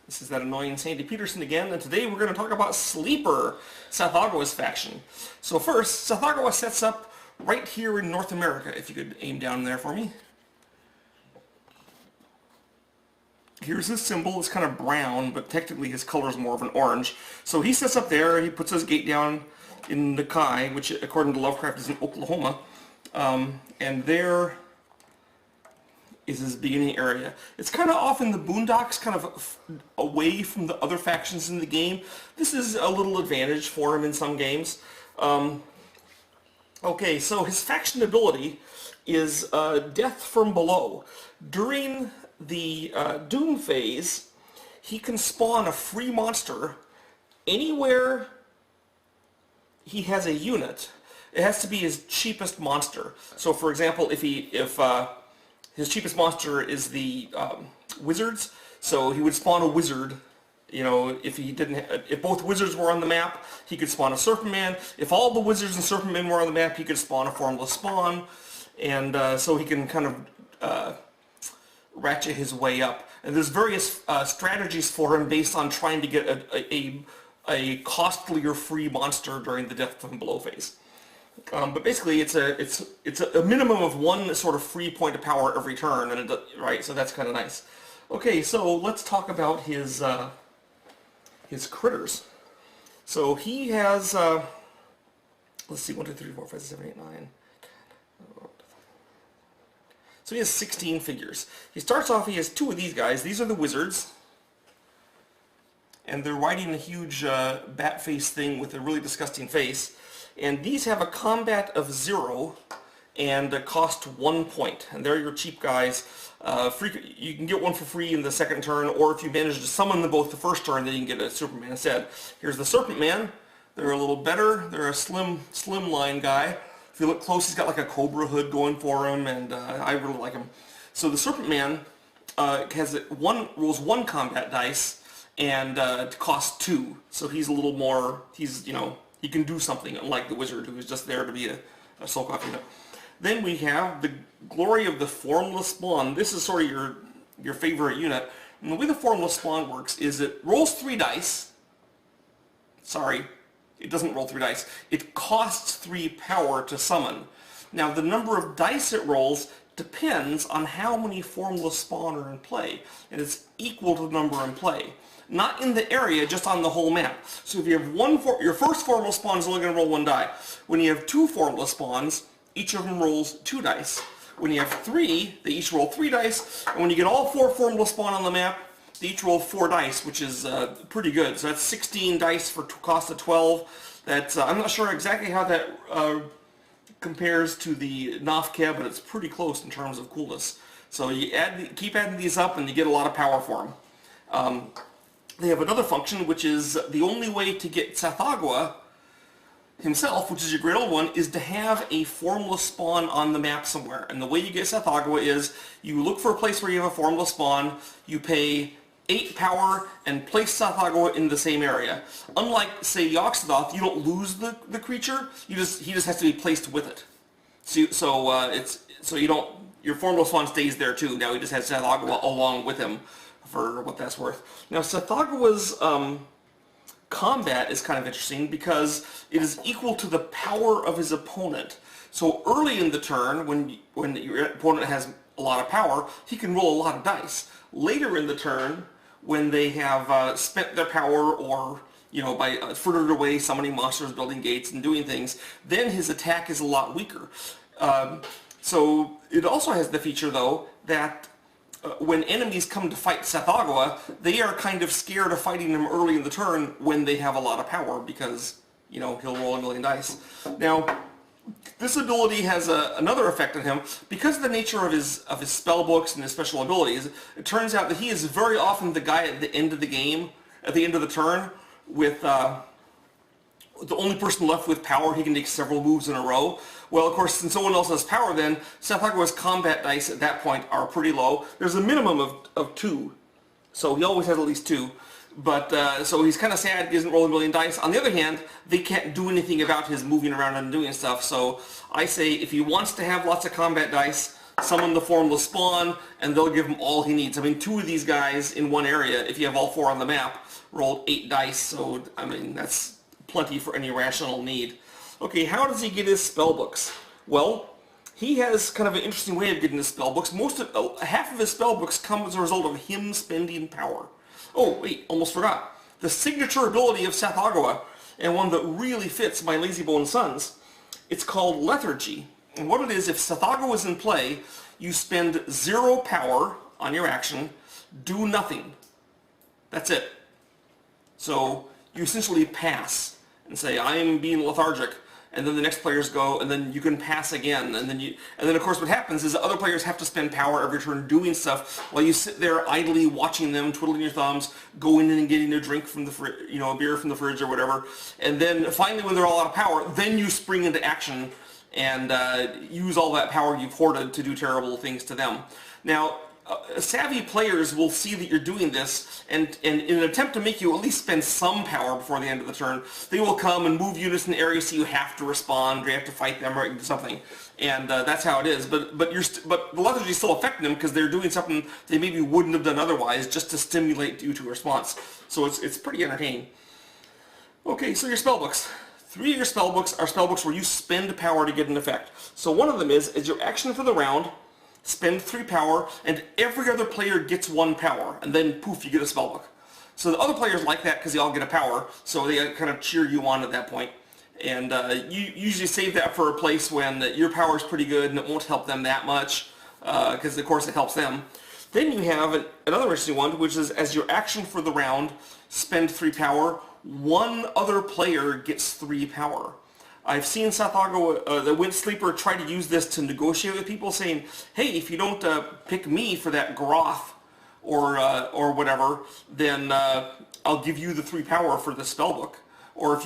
This is that annoying Sandy Peterson again, and today we're going to talk about Sleeper, Seth Agawa's faction. So first, Seth Agawa sets up right here in North America, if you could aim down there for me. Here's his symbol. It's kind of brown, but technically his color is more of an orange. So he sets up there, he puts his gate down in Nakai, which according to Lovecraft is in Oklahoma, and there is his beginning area. It's kind of off in the boondocks, kind of away from the other factions in the game. This is a little advantage for him in some games. Okay, so his faction ability is Death from Below. During the Doom phase, he can spawn a free monster anywhere he has a unit. It has to be his cheapest monster. So for example, if his cheapest monster is the wizards, so he would spawn a wizard. You know, if both wizards were on the map, he could spawn a Serpent Man. If all the wizards and Serpent Men were on the map, he could spawn a Formless Spawn, and so he can kind of ratchet his way up. And there's various strategies for him based on trying to get a costlier free monster during the Death from Below phase. But basically, it's a minimum of one sort of free point of power every turn, and right, so that's kind of nice. Okay, so let's talk about his critters. So he has let's see, 1, 2, 3, 4, 5, 6, 7, 8, 9. So he has 16 figures. He starts off. He has 2 of these guys. These are the wizards, and they're riding a huge bat face thing with a really disgusting face. And these have a combat of 0 and cost 1 point. And they're your cheap guys. You can get one for free in the second turn, or if you manage to summon them both the first turn, then you can get a Superman instead. Here's the Serpent Man. They're a little better. They're a slim line guy. If you look close, he's got like a Cobra hood going for him, and I really like him. So the Serpent Man rolls 1 combat dice and costs 2. So he's a little more. He can do something, unlike the wizard, who is just there to be a Soul-Cough unit. Then we have the Glory of the Formless Spawn. This is sort of your favorite unit. And the way the Formless Spawn works is it rolls 3 dice. Sorry, it doesn't roll 3 dice. It costs 3 power to summon. Now, the number of dice it rolls depends on how many Formless Spawn are in play. And it's equal to the number in play. Not in the area, just on the whole map. So if you have your first Formless Spawn is only going to roll 1 die. When you have 2 Formless Spawns, each of them rolls 2 dice. When you have 3, they each roll 3 dice. And when you get all 4 Formless Spawn on the map, they each roll 4 dice, which is pretty good. So that's 16 dice for cost of 12. I'm not sure exactly how that compares to the Nafka, but it's pretty close in terms of coolness. So you keep adding these up, and you get a lot of power for them. They have another function, which is the only way to get Seth Agawa himself, which is your great old one, is to have a Formless Spawn on the map somewhere. And the way you get Seth Agawa is you look for a place where you have a Formless Spawn, you pay 8 power, and place Seth Agawa in the same area. Unlike, say, Yog-Sothoth, you don't lose the creature, he just has to be placed with it. Your Formless Spawn stays there too. Now he just has Seth Agawa along with him, for what that's worth. Now, Seth Agawa's combat is kind of interesting because it is equal to the power of his opponent. So early in the turn, when your opponent has a lot of power, he can roll a lot of dice. Later in the turn, when they have spent their power, or by furthered away summoning monsters, building gates, and doing things, then his attack is a lot weaker. So it also has the feature, though, that when enemies come to fight Seth Agawa, they are kind of scared of fighting him early in the turn when they have a lot of power, because, he'll roll a million dice. Now, this ability has another effect on him. Because of the nature of his spell books and his special abilities, it turns out that he is very often the guy at the end of the game, at the end of the turn, with the only person left with power. He can take several moves in a row. Well, of course, since no one else has power, then Seth Agawa's combat dice at that point are pretty low. There's a minimum of 2, so he always has at least 2. But so he's kind of sad he isn't rolling a million dice. On the other hand, they can't do anything about his moving around and doing stuff. So I say if he wants to have lots of combat dice, summon the Formless Spawn, and they'll give him all he needs. I mean, 2 of these guys in one area, if you have all 4 on the map, rolled 8 dice, so, I mean, that's plenty for any rational need. Okay, how does he get his spellbooks? Well, he has kind of an interesting way of getting his spellbooks. Half of his spellbooks come as a result of him spending power. Oh, wait, almost forgot. The signature ability of Sathagawa, and one that really fits my Lazybone Sons, it's called Lethargy. And what it is, if Sathagawa is in play, you spend 0 power on your action, do nothing. That's it. So you essentially pass and say, I am being lethargic, and then the next players go, and then you can pass again, and then of course what happens is the other players have to spend power every turn doing stuff while you sit there idly watching them, twiddling your thumbs, going in and getting a drink from the a beer from the fridge or whatever, and then finally when they're all out of power, then you spring into action and use all that power you've hoarded to do terrible things to them. Now, savvy players will see that you're doing this, and in an attempt to make you at least spend some power before the end of the turn, they will come and move units in areas so you have to respond, or you have to fight them, or do something. And that's how it is. But the lethargy is still affecting them because they're doing something they maybe wouldn't have done otherwise, just to stimulate you to a response. So it's pretty entertaining. Okay, so your spellbooks. 3 of your spellbooks are spellbooks where you spend power to get an effect. So one of them is your action for the round, spend 3 power, and every other player gets 1 power, and then poof, you get a spellbook. So the other players like that because they all get a power, so they kind of cheer you on at that point. And you usually save that for a place when your power is pretty good and it won't help them that much, because of course it helps them. Then you have another interesting one, which is as your action for the round, spend 3 power, 1 other player gets 3 power. I've seen Sathagawa, the Wind Sleeper, try to use this to negotiate with people, saying, hey, if you don't pick me for that Groth or whatever, then I'll give you the 3 power for the spellbook. Or if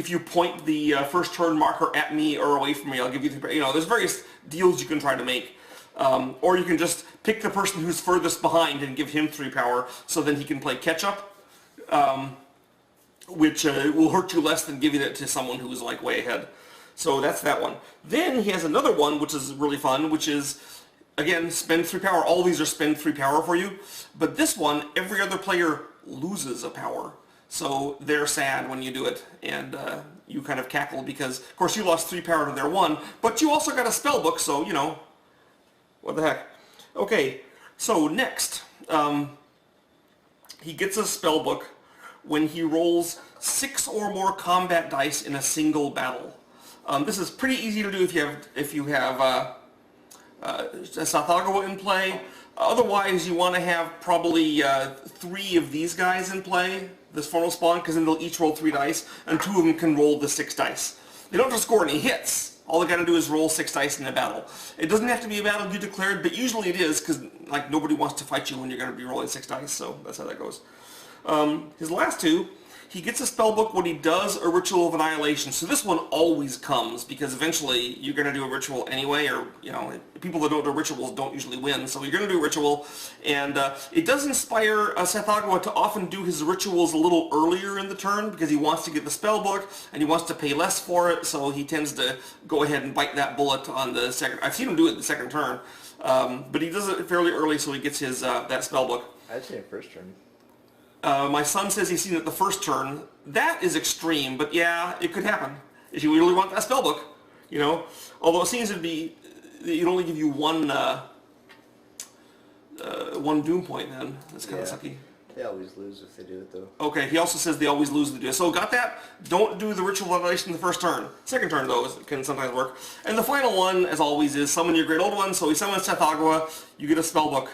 you point the first turn marker at me or away from me, I'll give you the 3 power. There's various deals you can try to make. Or you can just pick the person who's furthest behind and give him 3 power, so then he can play catch-up. Which will hurt you less than giving it to someone who's like way ahead. So that's that one. Then he has another one which is really fun, which is, again, spend 3 power. All these are spend 3 power for you. But this one, every other player loses a power. So they're sad when you do it, and you kind of cackle because, of course, you lost 3 power to their 1, but you also got a spellbook, so, what the heck. Okay, so next, he gets a spellbook when he rolls 6 or more combat dice in a single battle. This is pretty easy to do if you have Sathagawa in play. Otherwise, you want to have probably 3 of these guys in play, this Formless Spawn, because then they'll each roll 3 dice, and 2 of them can roll the 6 dice. They don't have to score any hits. All they got to do is roll 6 dice in a battle. It doesn't have to be a battle you declared, but usually it is, because like nobody wants to fight you when you're going to be rolling 6 dice, so that's how that goes. His last 2, he gets a spellbook when he does a Ritual of Annihilation. So this one always comes, because eventually you're going to do a ritual anyway, or, people that don't do rituals don't usually win, so you're going to do a ritual. And it does inspire Sathagawa to often do his rituals a little earlier in the turn, because he wants to get the spellbook, and he wants to pay less for it, so he tends to go ahead and bite that bullet on the second. I've seen him do it the second turn, but he does it fairly early, so he gets his that spellbook. I'd say first turn. My son says he's seen it the first turn. That is extreme, but yeah, it could happen. If you really want that spellbook, Although it seems to be, it'd only give you one doom point then. That's kind of sucky. They always lose if they do it though. Okay, he also says they always lose if they do it. So got that? Don't do the Ritual of Annihilation the first turn. Second turn though can sometimes work. And the final one, as always, is summon your Great Old One. So he summons Sathagawa, you get a spellbook.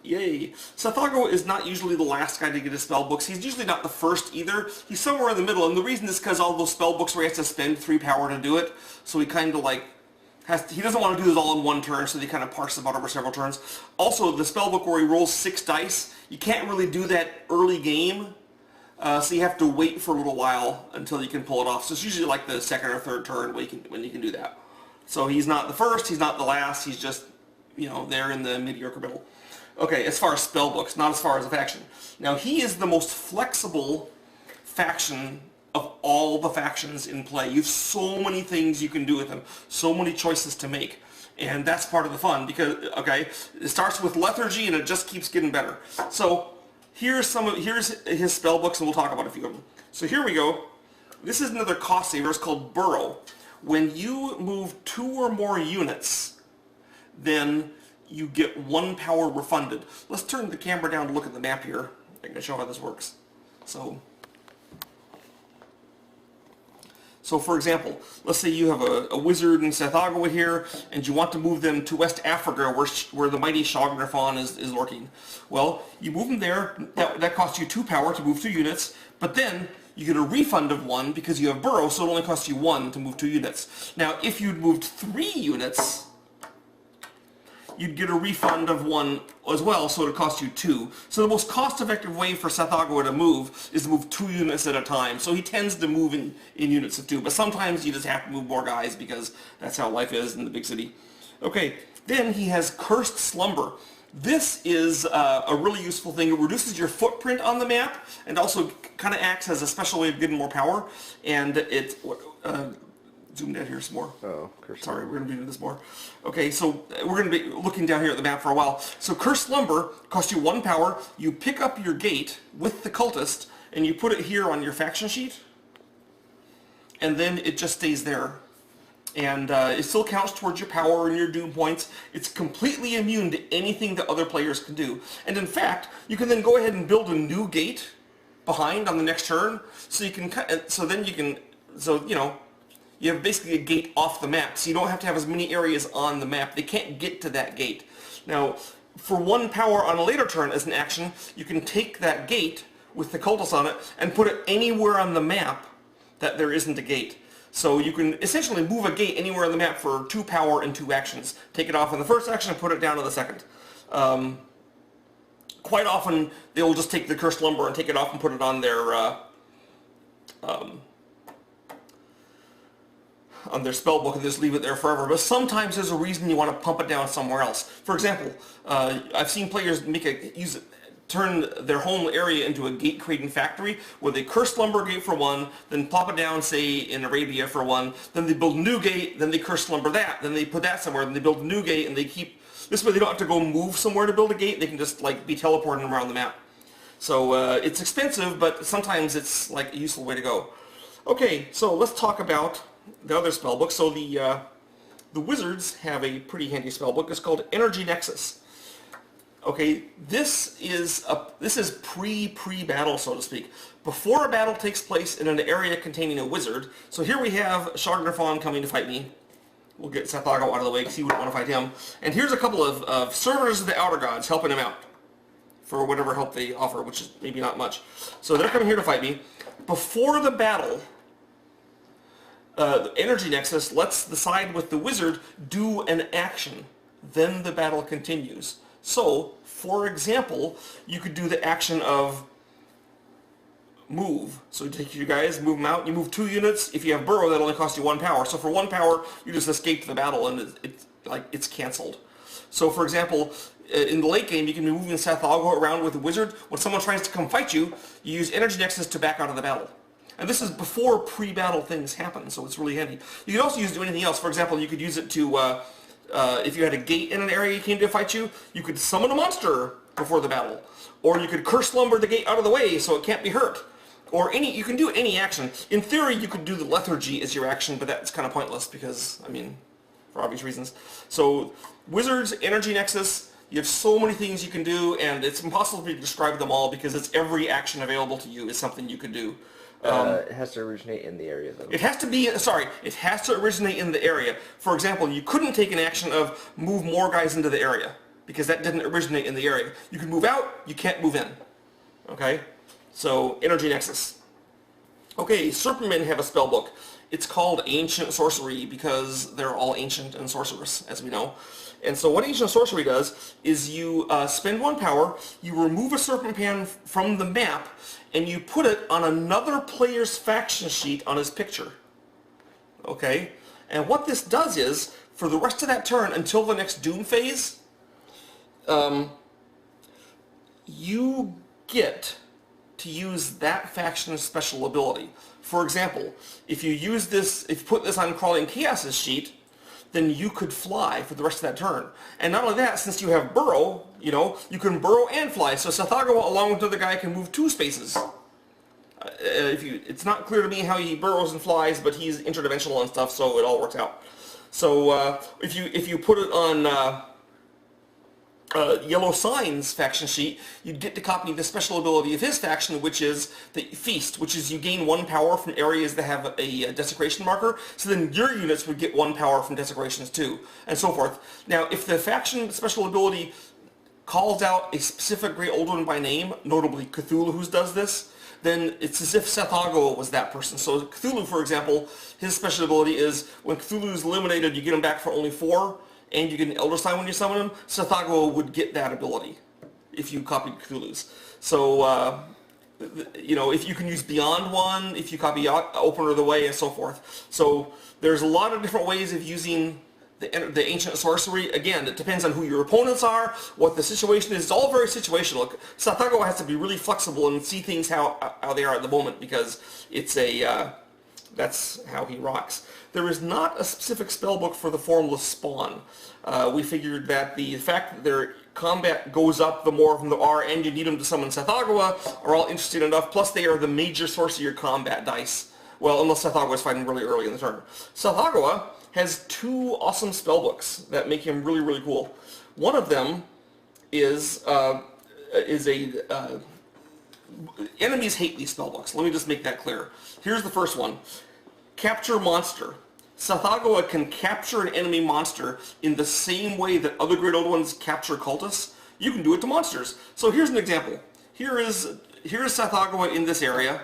Yay. Sathagawa is not usually the last guy to get his spellbooks. He's usually not the first either. He's somewhere in the middle, and the reason is because all those spellbooks where he has to spend 3 power to do it, so he kind of like he doesn't want to do this all in one turn, so he kind of parses them out over several turns. Also, the spellbook where he rolls 6 dice, you can't really do that early game, so you have to wait for a little while until you can pull it off. So it's usually like the second or third turn when you can do that. So he's not the first, he's not the last, he's just, there in the mediocre middle. Okay, as far as spellbooks, not as far as a faction. Now, he is the most flexible faction of all the factions in play. You have so many things you can do with him, so many choices to make. And that's part of the fun because, okay, it starts with lethargy and it just keeps getting better. So here's his spell books, and we'll talk about a few of them. So here we go. This is another cost saver. It's called Burrow. When you move 2 or more units, then you get 1 power refunded. Let's turn the camera down to look at the map here. I can show how this works. So for example, let's say you have a wizard in Tsathoggua here, and you want to move them to West Africa where the mighty Shoggothron is lurking. Well, you move them there, that costs you 2 power to move 2 units, but then you get a refund of 1 because you have Burrow, so it only costs you 1 to move 2 units. Now, if you'd moved 3 units, you'd get a refund of 1 as well, so it would cost you 2. So the most cost-effective way for Tsathoggua to move is to move 2 units at a time. So he tends to move in units of 2, but sometimes you just have to move more guys because that's how life is in the big city. Okay, then he has Cursed Slumber. This is a really useful thing. It reduces your footprint on the map and also kind of acts as a special way of getting more power. And it... zoom down here some more. Oh, Cursed Sorry, we're going to be doing this more. Okay, so we're going to be looking down here at the map for a while. So Cursed Slumber costs you 1 power. You pick up your gate with the cultist, and you put it here on your faction sheet. And then it just stays there. And it still counts towards your power and your doom points. It's completely immune to anything that other players can do. And in fact, you can then go ahead and build a new gate behind on the next turn. So you can, you know, you have basically a gate off the map, so you don't have to have as many areas on the map. They can't get to that gate. Now, for 1 power on a later turn as an action, you can take that gate with the cultists on it and put it anywhere on the map that there isn't a gate. So you can essentially move a gate anywhere on the map for 2 power and 2 actions. Take it off in the first action and put it down in the second. Quite often, they'll just take the Cursed Lumber and take it off and put it on their spell book and just leave it there forever. But sometimes there's a reason you want to pump it down somewhere else. For example, I've seen players turn their home area into a gate creating factory where they Cursed Lumber gate for 1, then plop it down, say, in Arabia for 1, then they build a new gate, then they Cursed Lumber that, then they put that somewhere, then they build a new gate, and they keep... This way they don't have to go move somewhere to build a gate, they can just like be teleporting around the map. So it's expensive, but sometimes it's like a useful way to go. Okay, so let's talk about the other spellbook. So the wizards have a pretty handy spellbook. It's called Energy Nexus. Okay, this is pre-battle, so to speak. Before a battle takes place in an area containing a wizard. So here we have Shoggothron coming to fight me. We'll get Tsathoggua out of the way because he wouldn't want to fight him. And here's a couple of servers of the Outer Gods helping him out for whatever help they offer, which is maybe not much. So they're coming here to fight me. Before the battle, the Energy Nexus lets the side with the wizard do an action. Then the battle continues. So, for example, you could do the action of move. So you take your guys, move them out, you move 2 units. If you have Burrow, that only costs you 1 power. So for 1 power, you just escape the battle and it's cancelled. So for example, in the late game, you can be moving Tsathoggua around with the wizard. When someone tries to come fight you, you use Energy Nexus to back out of the battle. And this is before pre-battle things happen, so it's really handy. You can also use it to do anything else. For example, you could use it to, if you had a gate in an area you came to fight you could summon a monster before the battle. Or you could Cursed Lumber the gate out of the way so it can't be hurt. Or you can do any action. In theory, you could do the lethargy as your action, but that's kind of pointless because, I mean, for obvious reasons. So, Wizards, Energy Nexus, you have so many things you can do, and it's impossible to describe them all because it's every action available to you is something you could do. It has to originate in the area, though. It has to be, it has to originate in the area. For example, you couldn't take an action of move more guys into the area because that didn't originate in the area. You can move out, you can't move in. Okay? So, Energy Nexus. Okay, Serpentmen have a spellbook. It's called Ancient Sorcery because they're all ancient and sorcerous, as we know. And so what Ancient Sorcery does is you spend 1 power, you remove a Serpentman from the map, and you put it on another player's faction sheet on his picture. Okay? And what this does is, for the rest of that turn until the next Doom phase, you get to use that faction's special ability. For example, if you put this on Crawling Chaos's sheet, then you could fly for the rest of that turn. And not only that, since you have burrow, you can burrow and fly. So Sathagawa, along with another guy, can move 2 spaces. It's not clear to me how he burrows and flies, but he's interdimensional and stuff, so it all works out. So if you put it on Yellow Sign's faction sheet, you'd get to copy the special ability of his faction, which is the Feast, which is you gain 1 power from areas that have a desecration marker, so then your units would get 1 power from desecrations too, and so forth. Now, if the faction special ability calls out a specific Grey Old One by name, notably Cthulhu who does this, then it's as if Sathagawa was that person. So Cthulhu, for example, his special ability is when Cthulhu is eliminated, you get him back for only 4, and you get an Elder Sign when you summon him. Sathagawa would get that ability if you copied Cthulhu's. So, if you can use Beyond One, if you copy Opener of the Way, and so forth. So there's a lot of different ways of using the ancient sorcery. Again, it depends on who your opponents are, what the situation is. It's all very situational. Sathagawa has to be really flexible and see things how they are at the moment, because it's that's how he rocks. There is not a specific spellbook for the Formless Spawn. We figured that the fact that their combat goes up the more of them there are, and you need them to summon Sathagawa, are all interesting enough. Plus, they are the major source of your combat dice. Well, unless Sathagawa is fighting really early in the turn. Sathagawa has 2 awesome spellbooks that make him really, really cool. One of them is enemies hate these spellbooks. Let me just make that clear. Here's the first one. Capture Monster. Sathagawa can capture an enemy monster in the same way that other Great Old Ones capture cultists. You can do it to monsters. So here's an example. Here is Sathagawa in this area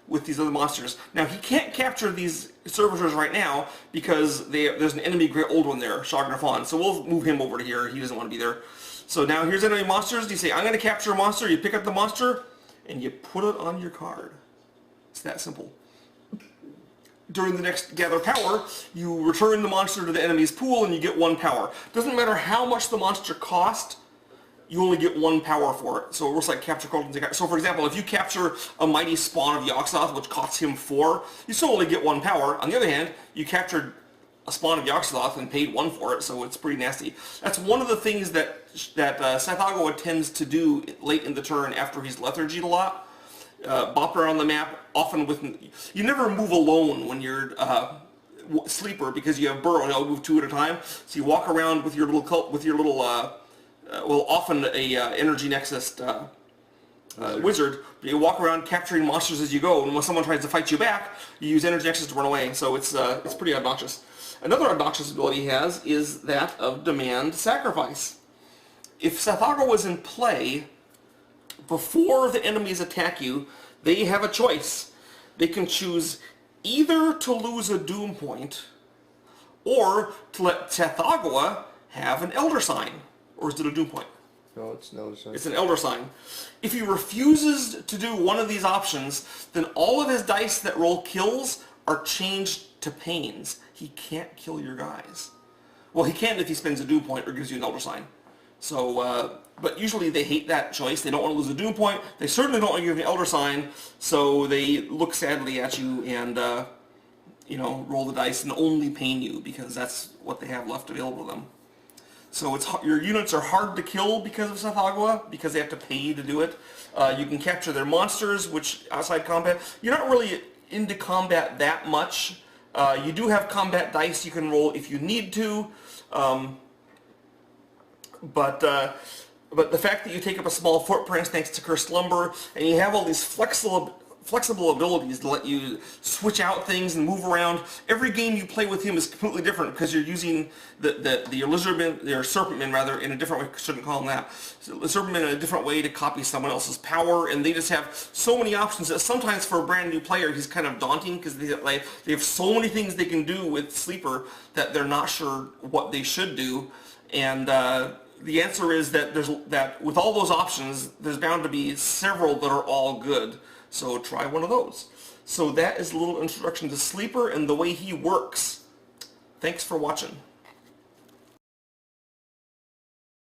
with these other monsters. Now, he can't capture these servitors right now because there's an enemy Great Old One there, Shoggoth. So we'll move him over to here. He doesn't want to be there. So now here's enemy monsters. You say, I'm going to capture a monster. You pick up the monster and you put it on your card. It's that simple. During the next Gather Power, you return the monster to the enemy's pool and you get 1 power. Doesn't matter how much the monster cost, you only get 1 power for it. So it works like capture card. So for example, if you capture a mighty spawn of Yogg-Sothoth, which costs him 4, you still only get 1 power. On the other hand, you captured a spawn of Yogg-Sothoth and paid 1 for it, so it's pretty nasty. That's one of the things that Sathagawa tends to do late in the turn after he's lethargied a lot. Bop around the map, often with... You never move alone when you're sleeper, because you have burrow and you'll move 2 at a time. So you walk around with your little well, often a energy nexus wizard. You walk around capturing monsters as you go, and when someone tries to fight you back, you use energy nexus to run away. So it's pretty obnoxious. Another obnoxious ability he has is that of Demand Sacrifice. If Sathagawa was in play before the enemies attack you, they have a choice. They can choose either to lose a doom point or to let Sathagawa have an Elder Sign. Or is it a doom point? No, it's an Elder Sign. It's an Elder Sign. If he refuses to do one of these options, then all of his dice that roll kills are changed to pains. He can't kill your guys. Well, he can if he spends a doom point or gives you an Elder Sign. So, but usually they hate that choice. They don't want to lose a doom point. They certainly don't want to give you an Elder Sign, so they look sadly at you and, roll the dice and only pain you, because that's what they have left available to them. So your units are hard to kill because of Sathagawa, because they have to pay you to do it. You can capture their monsters, which outside combat, you're not really into combat that much. You do have combat dice you can roll if you need to. But the fact that you take up a small footprint thanks to Cursed Lumber, and you have all these flexible abilities to let you switch out things and move around. Every game you play with him is completely different because you're using your Serpentmen rather in a different way. I shouldn't call them that. So the Serpentmen in a different way to copy someone else's power, and they just have so many options that sometimes for a brand new player he's kind of daunting, because they have so many things they can do with Sleeper that they're not sure what they should do. And the answer is that with all those options, there's bound to be several that are all good. So try one of those. So that is a little introduction to Sleeper and the way he works. Thanks for watching.